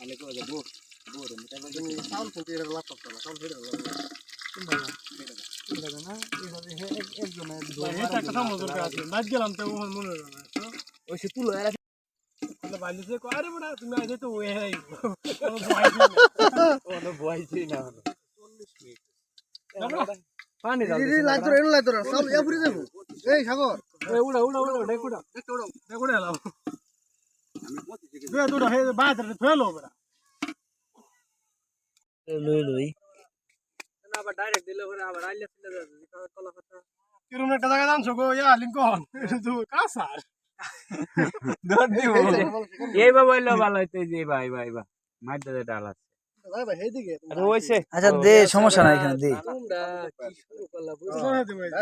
অনেক bore bore তুমি sound শুনতে এর ল্যাপটপ না সাউন্ড হেড না একজনের এটা কথা মজুর আছে নাচ গেলাম তো মনে হলো না ওই সে তুলো এরা তাহলে বাইলে কো আরে বড়া তুমি আইছে তো ওই হই কোনো বয়সই না 40 মিনিট পানি দাও দিদি লাইতো সাউন্ড এ পুরি যাবো এই সাগর এই উড়া ডেকুড়া এলাও আমি পথে থেকে দুটো হে বাইরে ফেলো বড়া লই না আবার ডাইরেক্ট দিলে পরে আবার আইলে ফেলে যাবে কলা কথা কিরম একটা জায়গা জানছো গো ইয়া লিংকন তো কাসার দর দিব এই বাবা হইলো ভালো হইতে যে ভাই মার দাদা ডাল আছে ভাই ভাই এইদিকে আরে ওইছে আচ্ছা দে সমস্যা নাই এখানে দে তোমরা কি শুরু করলা বুঝছো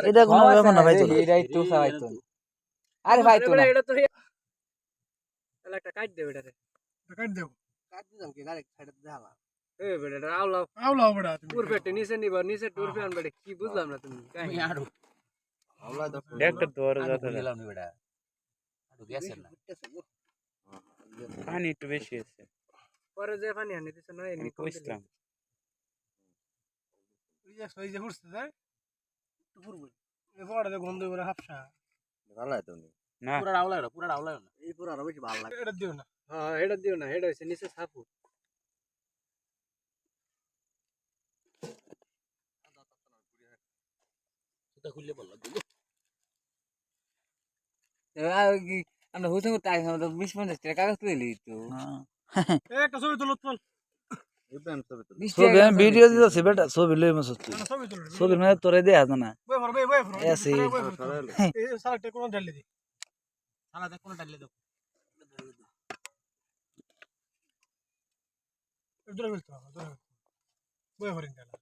এটা কোনো ব্যাপার না ভাই তো এটাই তো চাইতো আরে ভাই তো এটা তো তাহলে একটা কাট দেব এটারে কাট দিলাম কি ডাইরেক্ট সাইডে দেখালা এ বেটা আউলাও বড়া তুমি পুর পেটে নিচে নিবা নিচে টুর ফ্যান বেটা কি বুঝলাম না তুমি কাই আরো আউলা তো একটা তোর যত দিলাম নি বেটা আরো গেছে না পানি একটু বেশি আছে পরে যে পানি আনি দিছ না এমনি কইছিলাম ওই যে হুরছে যায় একটু পুরবই এই বড়টা গন্ধ করে হাফসা ভালো লাগে তুমি না পুরা আউলা না এই পুরা আরো বেশি ভালো লাগে এটা দিও না হ্যাঁ এটা দিও না এটা হইছে নিচে ছাপু সেটা খুললে বল লাগবে আমরা হুসেন করতে আগে আমরা 20-50 টাকা কাগজ তুলি তো একটা ছবি তুলো চল ছবি আমি ভিডিও দিতেছি বেটা ছবি লই মস ছবি মানে তোরে দে হাত না বই ফর এসি এই সালাতে কোন ঢালে দি সালাতে কোন ঢালে দাও এদরে বলতো বই ফরিন ঢালা